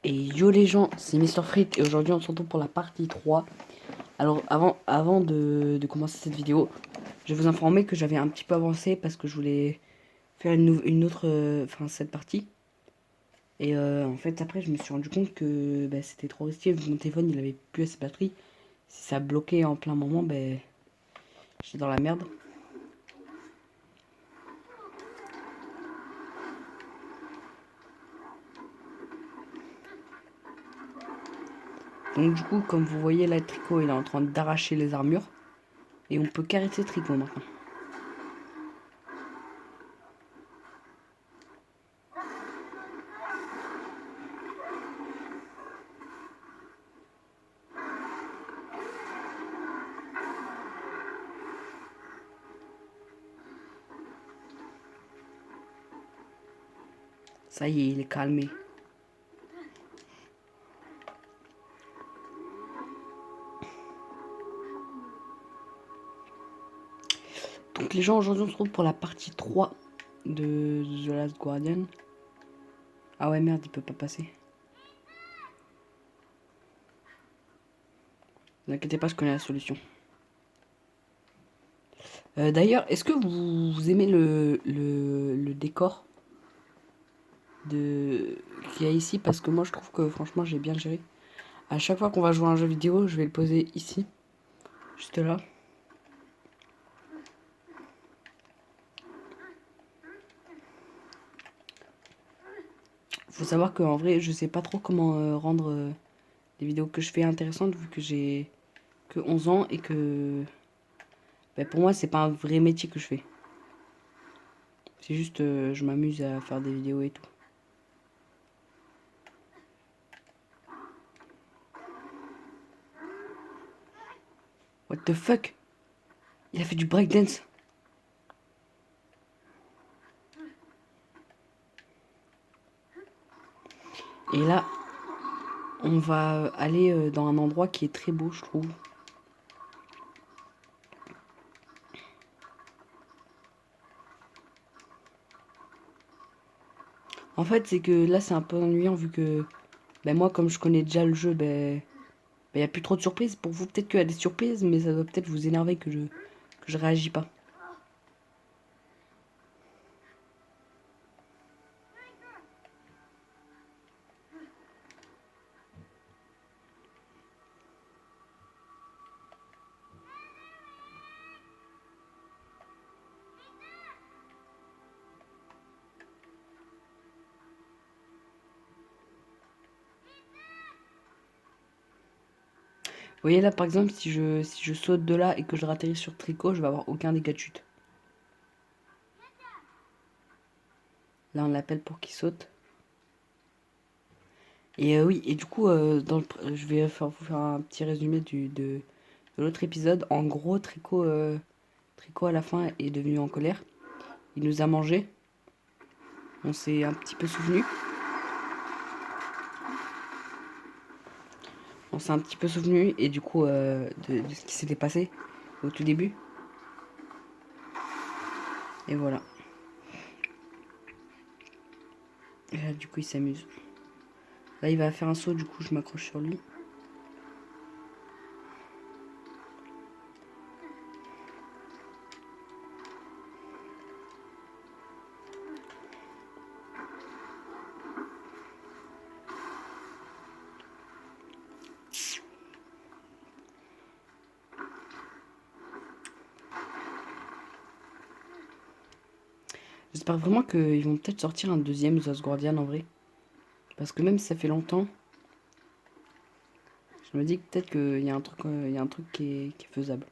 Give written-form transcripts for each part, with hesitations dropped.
Et yo les gens, c'est Mister Frites et aujourd'hui on se retrouve pour la partie 3. Alors avant de commencer cette vidéo, je vais vous informer que j'avais un petit peu avancé parce que je voulais faire une autre, cette partie. Et en fait après je me suis rendu compte que c'était trop risqué vu que mon téléphone il avait plus assez de batterie. Si ça bloquait en plein moment, j'étais dans la merde. Donc du coup comme vous voyez là, Tricot il est en train d'arracher les armures. Et on peut caresser Tricot maintenant. Ça y est, il est calmé. Donc les gens, aujourd'hui on se retrouve pour la partie 3 de The Last Guardian. Ah ouais merde, il peut pas passer. Ne vous inquiétez pas, je connais la solution. D'ailleurs, est-ce que vous aimez le décor qu'il y a ici? Parce que moi je trouve que franchement j'ai bien géré. À chaque fois qu'on va jouer à un jeu vidéo, je vais le poser ici. Juste là. Faut savoir qu'en vrai, je sais pas trop comment rendre les vidéos que je fais intéressantes vu que j'ai que 11 ans et que pour moi c'est pas un vrai métier que je fais. C'est juste je m'amuse à faire des vidéos et tout. What the fuck? Il a fait du breakdance. Et là, on va aller dans un endroit qui est très beau, je trouve. En fait, c'est que là, c'est un peu ennuyant vu que moi, comme je connais déjà le jeu, il n'y a plus trop de surprises. Pour vous, peut-être qu'il y a des surprises, mais ça doit peut-être vous énerver que je réagis pas. Vous voyez là, par exemple, si je saute de là et que je ratterris sur Tricot, je vais avoir aucun dégât de chute. Là, on l'appelle pour qu'il saute. Et oui, et du coup, je vais vous faire un petit résumé de l'autre épisode. En gros, Tricot à la fin est devenu en colère. Il nous a mangé. On s'est un petit peu souvenu. On s'est un petit peu souvenu et du coup de ce qui s'était passé au tout début. Et voilà. Et là, du coup, il s'amuse. Là, il va faire un saut, du coup, je m'accroche sur lui. J'espère vraiment qu'ils vont peut-être sortir un deuxième The Last Guardian en vrai. Parce que même si ça fait longtemps, je me dis que peut-être qu'il y a un truc qui est faisable.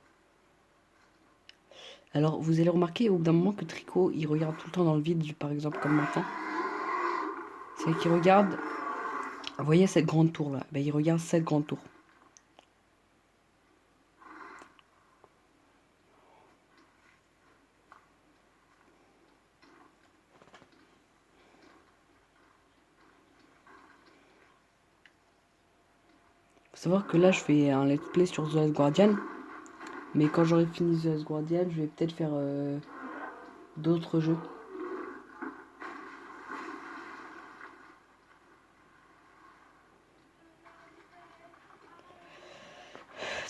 Alors, vous allez remarquer au bout d'un moment que Tricot, il regarde tout le temps dans le vide, par exemple, comme maintenant. C'est qu'il regarde... Vous voyez cette grande tour là? Il regarde cette grande tour. Faut savoir que là, je fais un let's play sur The Last Guardian. Mais quand j'aurai fini The Last Guardian, je vais peut-être faire d'autres jeux.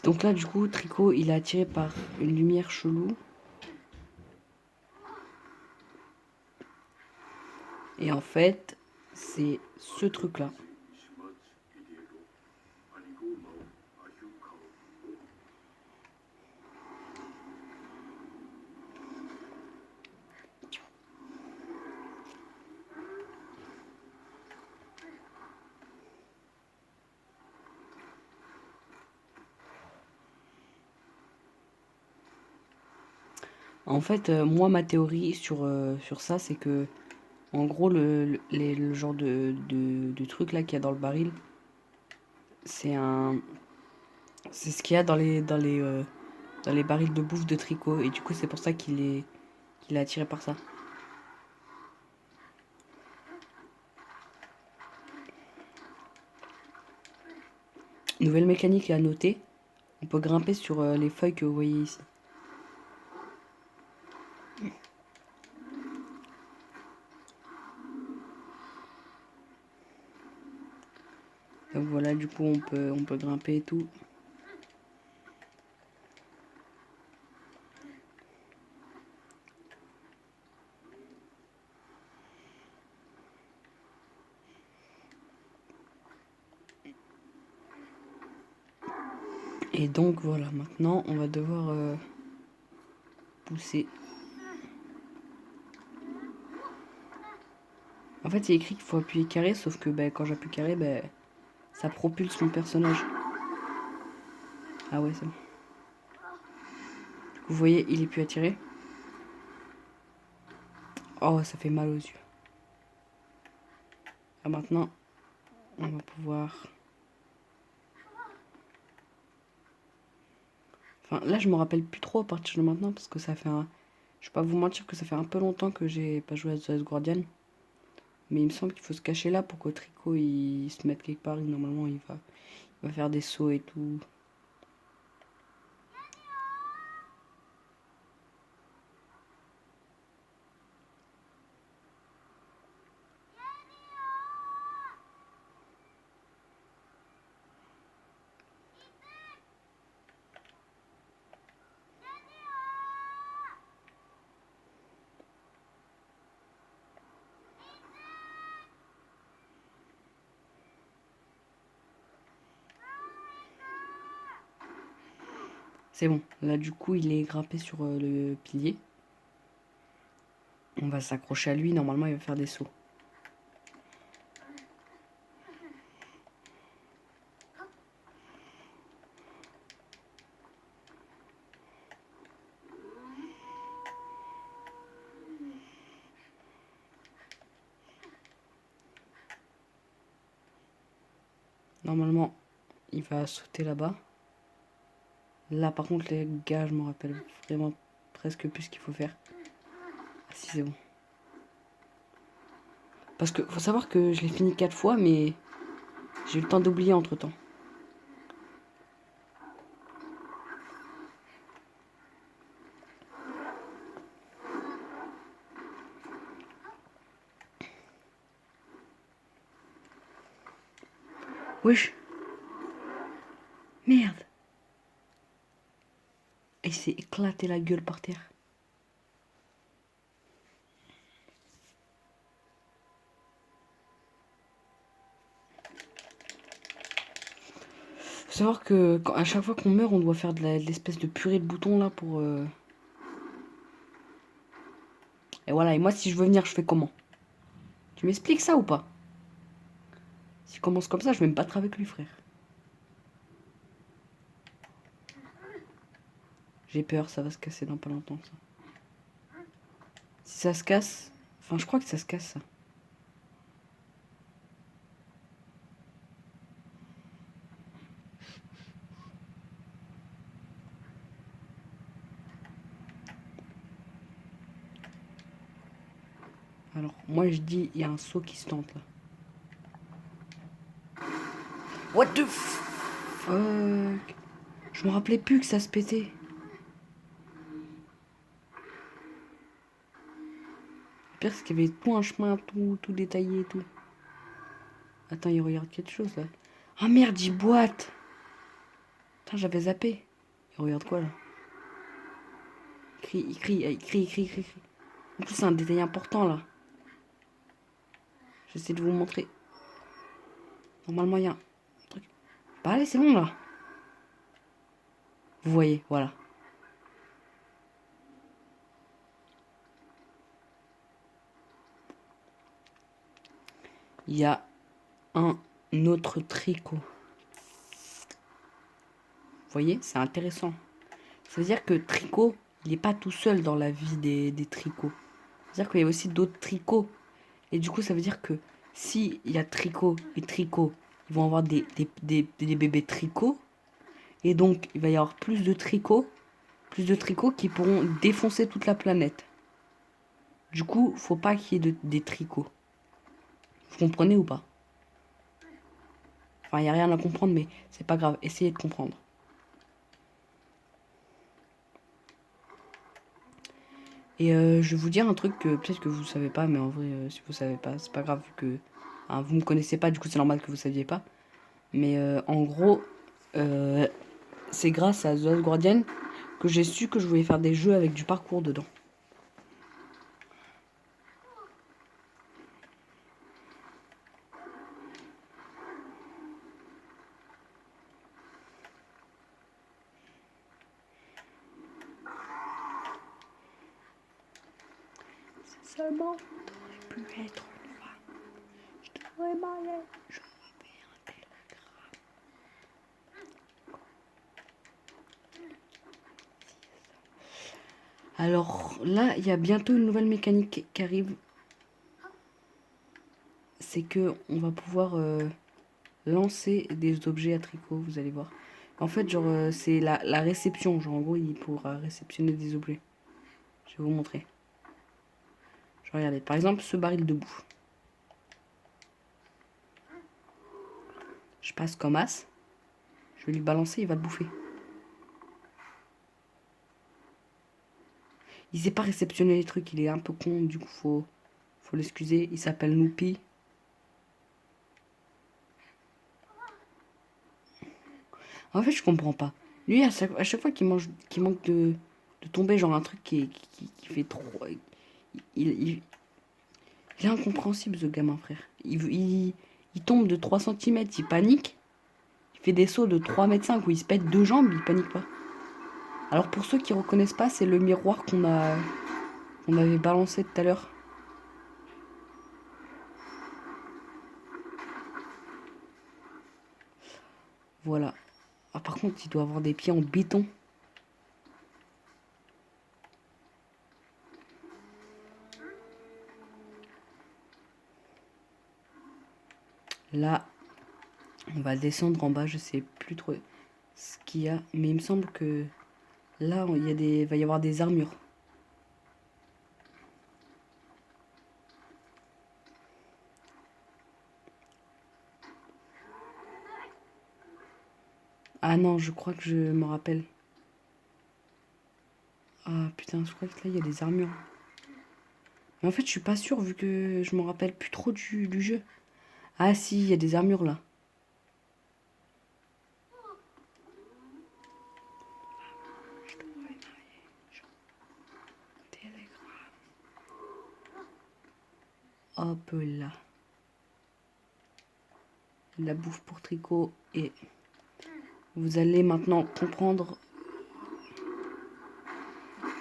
Donc là, du coup, Tricot, il est attiré par une lumière chelou. Et en fait, c'est ce truc-là. En fait, moi, ma théorie sur ça, c'est que, en gros, le genre de truc là qu'il y a dans le baril, c'est c'est ce qu'il y a dans les barils de bouffe de Tricot. Et du coup, c'est pour ça qu'il est attiré par ça. Nouvelle mécanique à noter. On peut grimper sur les feuilles que vous voyez ici. Donc voilà, du coup, on peut grimper et tout. Et donc voilà, maintenant, on va devoir pousser. En fait, il est écrit qu'il faut appuyer carré, sauf que quand j'appuie carré, ça propulse mon personnage. Ah ouais, c'est bon. Vous voyez, il est plus attiré. Oh, ça fait mal aux yeux. Ah, maintenant, on va pouvoir... Enfin, là, je me rappelle plus trop à partir de maintenant, parce que ça fait un... Je vais pas vous mentir que ça fait un peu longtemps que j'ai pas joué à The Last Guardian. Mais il me semble qu'il faut se cacher là pour que Tricot il se mette quelque part. Normalement, il va faire des sauts et tout. C'est bon. Là, du coup, il est grimpé sur le pilier. On va s'accrocher à lui. Normalement, il va faire des sauts. Normalement, il va sauter là-bas. Là, par contre, les gars, je me rappelle vraiment presque plus ce qu'il faut faire. Ah si, c'est bon. Parce que faut savoir que je l'ai fini 4 fois, mais j'ai eu le temps d'oublier entre-temps. Wesh. Merde. Et il s'est éclaté la gueule par terre. Faut savoir que à chaque fois qu'on meurt, on doit faire de l'espèce de purée de boutons là pour... Et voilà, et moi si je veux venir, je fais comment? Tu m'expliques ça ou pas? S'il commence comme ça, je vais me battre avec lui, frère. J'ai peur, ça va se casser dans pas longtemps, ça. Si ça se casse... Enfin, je crois que ça se casse, ça. Alors, moi je dis, il y a un saut qui se tente, là. What the fuck? Je me rappelais plus que ça se pétait. Le pire, c'est qu'il y avait tout un chemin, tout détaillé et tout. Attends, il regarde quelque chose, là. Ah merde, il boite. Putain, j'avais zappé. Il regarde quoi là? Il crie. En plus, c'est un détail important là. J'essaie de vous montrer. Normalement, il y a un truc. Bah, allez, c'est bon là. Vous voyez, voilà. Il y a un autre tricot. Vous voyez, c'est intéressant. Ça veut dire que tricot, il n'est pas tout seul dans la vie des tricots. C'est-à-dire qu'il y a aussi d'autres tricots. Et du coup, ça veut dire que si il y a tricot et tricot, ils vont avoir des bébés tricots. Et donc, il va y avoir plus de tricots qui pourront défoncer toute la planète. Du coup, faut pas qu'il y ait des tricots. Vous comprenez ou pas? Enfin, il n'y a rien à comprendre, mais c'est pas grave. Essayez de comprendre. Et je vais vous dire un truc que peut-être que vous savez pas, mais en vrai, si vous savez pas, c'est pas grave vu que hein, vous me connaissez pas, du coup c'est normal que vous saviez pas. Mais en gros, euh, c'est grâce à The Last Guardian que j'ai su que je voulais faire des jeux avec du parcours dedans. Si seulement t'aurais pu être une femme, je t'aurais marié, j'aurais fait un télégramme. Alors là, il y a bientôt une nouvelle mécanique qui arrive. C'est que on va pouvoir lancer des objets à tricot, vous allez voir. En fait, genre, c'est la réception. Genre, en gros, il pourra réceptionner des objets. Je vais vous montrer. Je vais regarder. Par exemple, ce baril de bouffe. Je passe comme as. Je vais lui balancer, il va le bouffer. Il sait pas réceptionner les trucs, il est un peu con, du coup, faut l'excuser. Il s'appelle Noupi. En fait, je comprends pas. Lui, à chaque fois qu'il manque de tomber, genre un truc qui fait trop. Il est incompréhensible, ce gamin, frère. Il tombe de 3 centimètres, il panique. Il fait des sauts de 3,5 m où il se pète deux jambes, il panique pas. Alors, pour ceux qui reconnaissent pas, c'est le miroir qu'on avait balancé tout à l'heure. Voilà. Ah, par contre, il doit avoir des pieds en béton. Là, on va descendre en bas. Je sais plus trop ce qu'il y a. Mais il me semble que là, va y avoir des armures. Ah non, je crois que je me rappelle. Ah putain, je crois que là, il y a des armures. Mais en fait, je suis pas sûre vu que je me rappelle plus trop du jeu. Ah si, il y a des armures là. Hop là. La bouffe pour tricot et vous allez maintenant comprendre.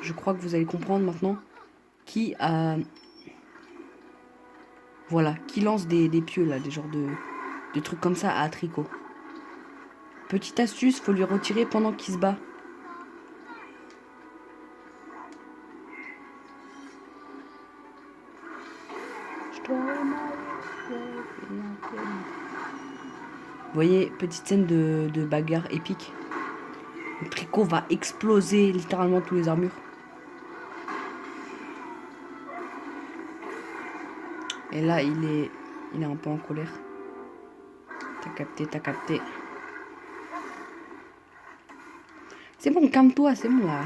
Je crois que vous allez comprendre maintenant qui a. Voilà, qui lance des pieux là, des genres de trucs comme ça à tricot. Petite astuce, faut lui retirer pendant qu'il se bat. Vous voyez, petite scène de bagarre épique. Le tricot va exploser littéralement tous les armures. Et là, il est un peu en colère. T'as capté, t'as capté. C'est bon, calme-toi, c'est bon là.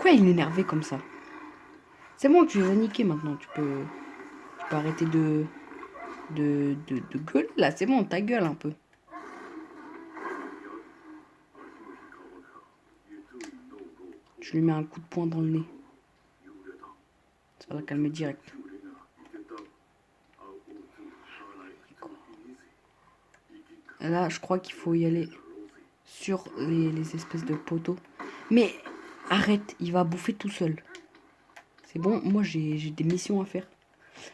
Pourquoi il est énervé comme ça? C'est bon, tu les as niqués maintenant. Tu peux arrêter de gueuler là. C'est bon, ta gueule un peu. Je lui mets un coup de poing dans le nez. Ça va la calmer direct. Et là, je crois qu'il faut y aller sur les espèces de poteaux. Mais arrête, il va bouffer tout seul. C'est bon, moi j'ai des missions à faire.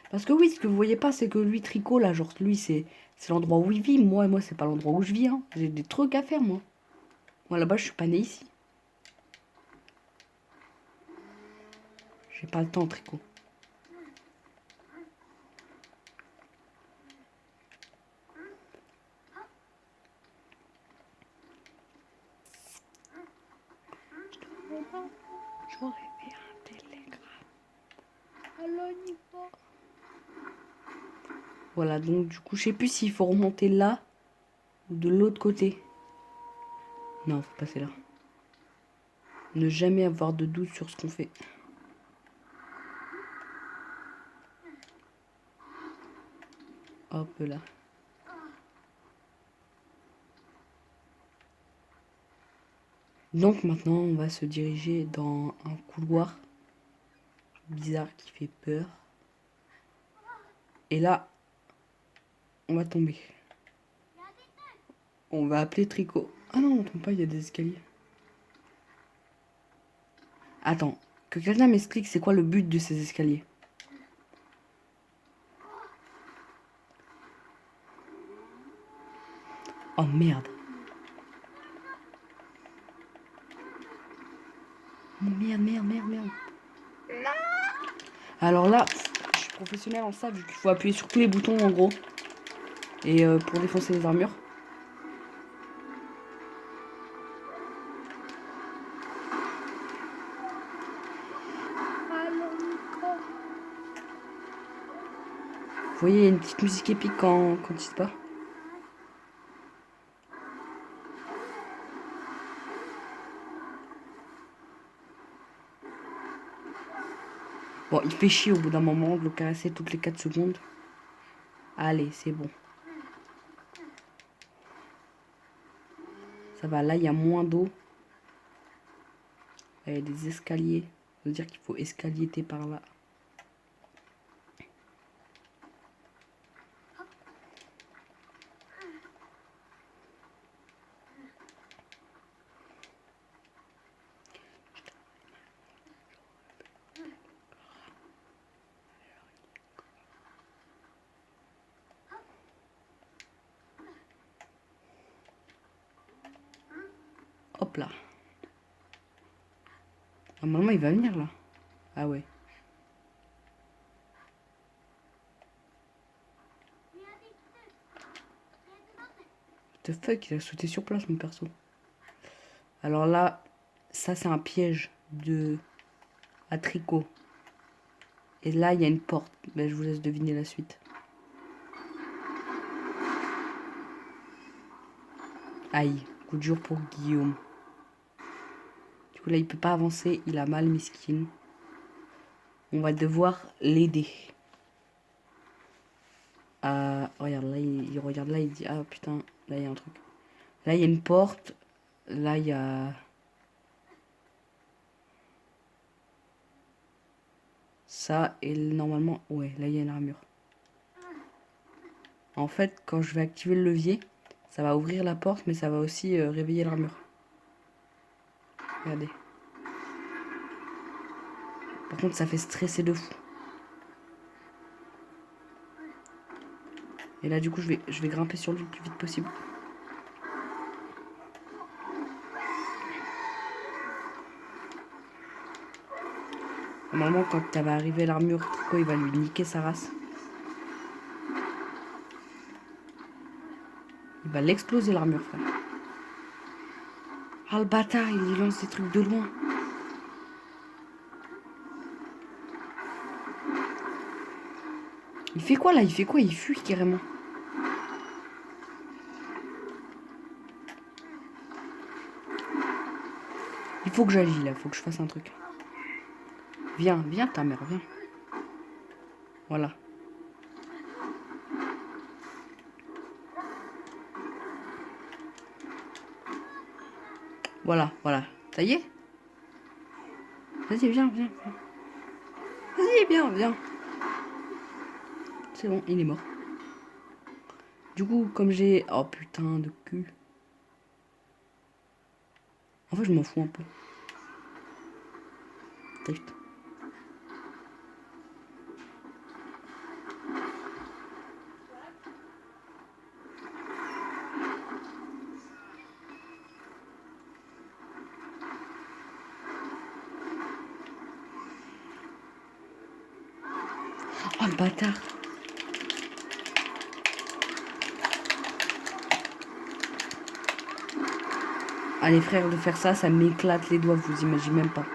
Parce que oui, ce que vous voyez pas, c'est que lui, Tricot, là, genre, lui, c'est l'endroit où il vit. Moi, c'est pas l'endroit où je vis. Hein. J'ai des trucs à faire, moi. Moi, là-bas, je suis pas né ici. J'ai pas le temps, Tricot. J'aurais fait un télégramme. Alors, on y va. Voilà, donc du coup, je sais plus s'il faut remonter là ou de l'autre côté. Non, faut passer là. Ne jamais avoir de doute sur ce qu'on fait. Hop là. Donc maintenant, on va se diriger dans un couloir bizarre qui fait peur. Et là, on va tomber. On va appeler Tricot. Ah non, on tombe pas, il y a des escaliers. Attends, que quelqu'un m'explique c'est quoi le but de ces escaliers. Oh merde. Merde. Alors là, je suis professionnel en ça, vu qu'il faut appuyer sur tous les boutons en gros. Et pour défoncer les armures. Vous voyez, il y a une petite musique épique quand il se bat. Bon, il fait chier au bout d'un moment de le caresser toutes les 4 secondes. Allez, c'est bon. Ça va, là, il y a moins d'eau. Il y a des escaliers. Ça veut dire qu'il faut escalier par là. Hop là. Normalement, il va venir là. Ah ouais. What the fuck, il a sauté sur place, mon perso. Alors là, ça c'est un piège à Tricot. Et là, il y a une porte. Ben, je vous laisse deviner la suite. Aïe, coup dur pour Guillaume. Du coup là, il peut pas avancer, il a mal, miskin. On va devoir l'aider. Regarde, là, il regarde là, il dit, ah putain, là, il y a un truc. Là, il y a une porte. Là, il y a... ça, et normalement, ouais, là, il y a une armure. En fait, quand je vais activer le levier, ça va ouvrir la porte, mais ça va aussi réveiller l'armure. Regardez. Par contre, ça fait stresser de fou. Et là, du coup, je vais grimper sur lui le plus vite possible. Normalement, quand ça va arriver l'armure, Tricot, il va lui niquer sa race. Il va l'exploser l'armure, frère. Ah, le bâtard, il lance des trucs de loin. Il fait quoi, là? Il fait quoi? Il fuit, carrément. Il faut que j'agisse, là. Il faut que je fasse un truc. Viens, viens ta mère, viens. Voilà. Voilà, voilà. Ça y est? Vas-y, viens, viens, viens. Vas-y, viens, viens. C'est bon, il est mort. Du coup, comme j'ai... Oh putain de cul. En fait, je m'en fous un peu. Triste. Oh le bâtard. Allez frère, de faire ça, ça m'éclate les doigts, vous imaginez même pas.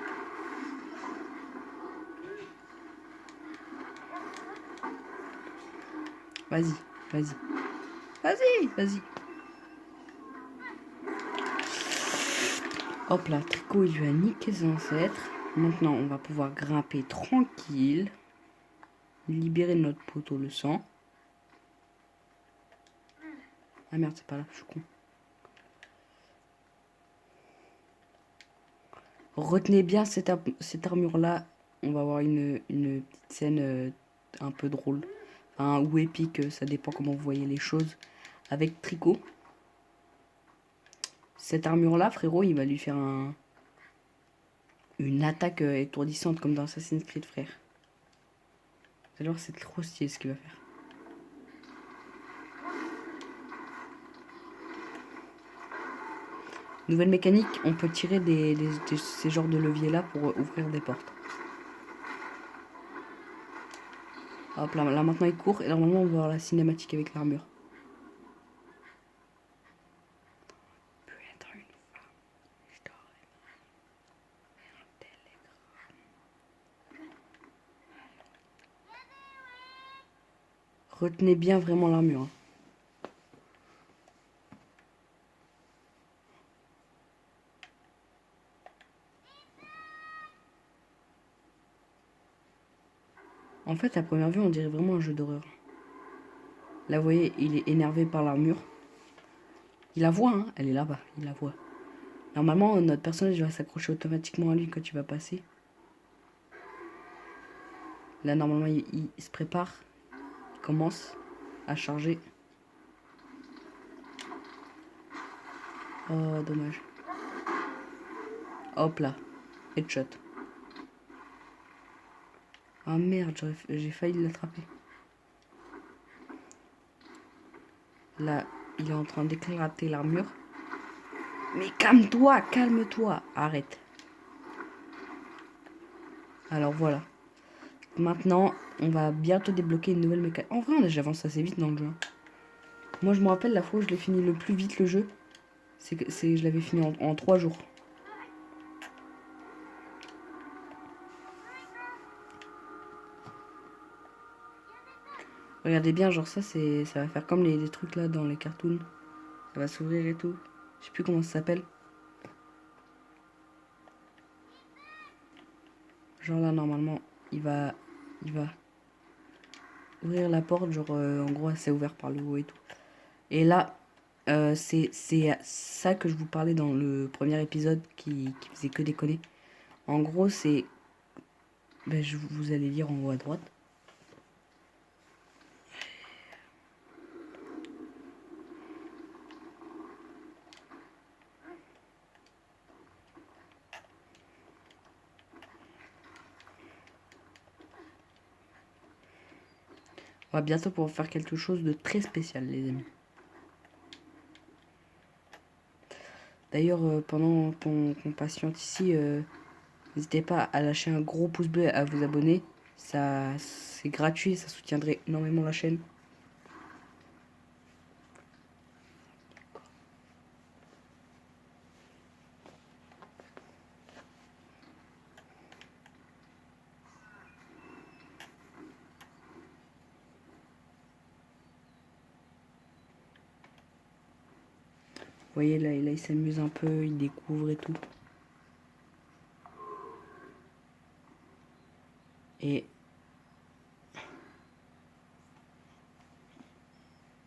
Vas-y, vas-y. Vas-y, vas-y. Hop là, Tricot, il lui a niqué ses ancêtres. Maintenant, on va pouvoir grimper tranquille. Libérer notre poteau le sang. Ah merde, c'est pas là, je suis con. Retenez bien cette armure-là. On va avoir une petite scène un peu drôle. Enfin, ou épique, ça dépend comment vous voyez les choses. Avec Tricot. Cette armure-là, frérot, il va lui faire une attaque étourdissante comme dans Assassin's Creed, frère. Alors c'est trop stylé ce qu'il va faire. Nouvelle mécanique, on peut tirer ces genres de leviers là pour ouvrir des portes. Hop là, là maintenant il court et normalement on va voir la cinématique avec l'armure. Retenez bien vraiment l'armure. Hein. En fait, à première vue, on dirait vraiment un jeu d'horreur. Là, vous voyez, il est énervé par l'armure. Il la voit, hein, elle est là-bas, il la voit. Normalement, notre personnage va s'accrocher automatiquement à lui quand il va passer. Là, normalement, il se prépare. Il commence à charger. Oh, dommage. Hop là, headshot. Ah merde, j'ai failli l'attraper. Là, il est en train d'éclater l'armure. Mais calme-toi, calme-toi. Arrête. Alors voilà. Maintenant, on va bientôt débloquer une nouvelle mécanique. En vrai, j'avance assez vite dans le jeu. Moi, je me rappelle la fois où je l'ai fini le plus vite le jeu. Je l'avais fini en 3 jours. Regardez bien, genre ça va faire comme les trucs là dans les cartoons. Ça va s'ouvrir et tout. Je sais plus comment ça s'appelle. Genre là, normalement, il va ouvrir la porte. Genre, en gros, c'est ouvert par le haut et tout. Et là, c'est ça que je vous parlais dans le premier épisode qui faisait que déconner. En gros, c'est... Ben, vous allez lire en haut à droite. On va bientôt pouvoir faire quelque chose de très spécial, les amis. D'ailleurs, pendant qu'on patiente ici, n'hésitez pas à lâcher un gros pouce bleu et à vous abonner. Ça, c'est gratuit, ça soutiendrait énormément la chaîne. Vous voyez, là il s'amuse un peu, il découvre et tout. Et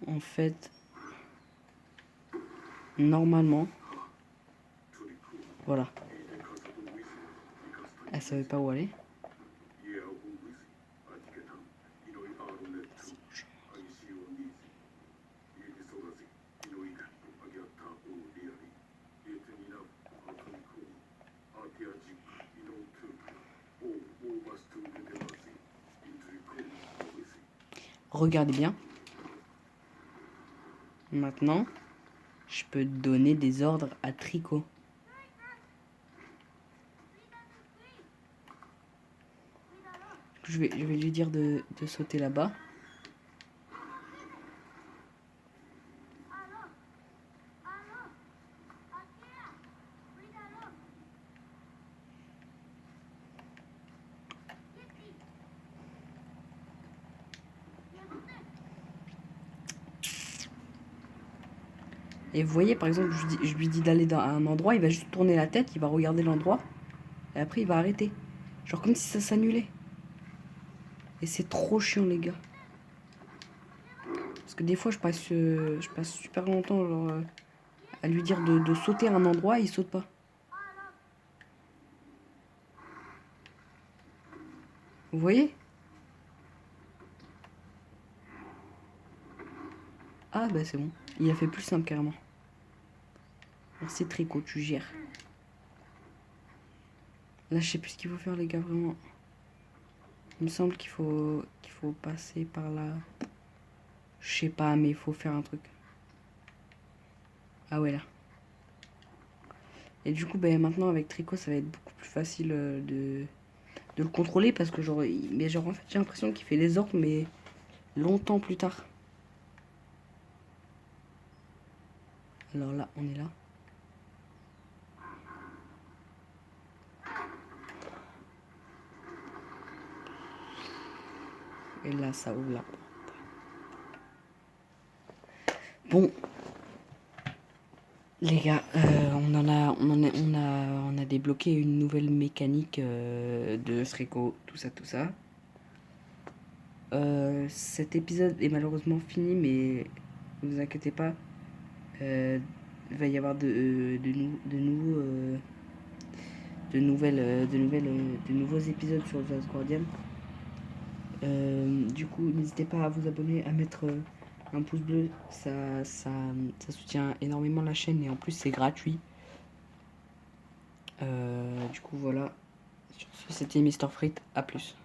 en fait, normalement, voilà. Elle savait pas où aller. Regardez bien. Maintenant, je peux donner des ordres à Tricot. Je vais lui dire de sauter là-bas. Et vous voyez, par exemple, je lui dis d'aller dans un endroit, il va juste tourner la tête, il va regarder l'endroit, et après il va arrêter. Genre comme si ça s'annulait. Et c'est trop chiant, les gars. Parce que des fois, je passe super longtemps genre, à lui dire de sauter à un endroit et il saute pas. Vous voyez? Ah bah c'est bon. Il a fait plus simple carrément. Merci Tricot, tu gères. Là, je sais plus ce qu'il faut faire, les gars, vraiment. Il me semble qu'il faut passer par là. Je sais pas, mais il faut faire un truc. Ah ouais, là. Et du coup, ben, maintenant, avec Tricot, ça va être beaucoup plus facile de le contrôler parce que, genre, mais genre, en fait, j'ai l'impression qu'il fait les ordres, mais longtemps plus tard. Alors là, on est là. Et là, ça ouvre la porte. Bon, les gars, on a débloqué une nouvelle mécanique de Sreko, tout ça, tout ça. Cet épisode est malheureusement fini, mais ne vous inquiétez pas, il va y avoir de nouveaux épisodes sur The Last Guardian. Du coup, n'hésitez pas à vous abonner, à mettre un pouce bleu, ça soutient énormément la chaîne et en plus c'est gratuit. Du coup voilà, sur ce c'était Mr. Frit, à plus.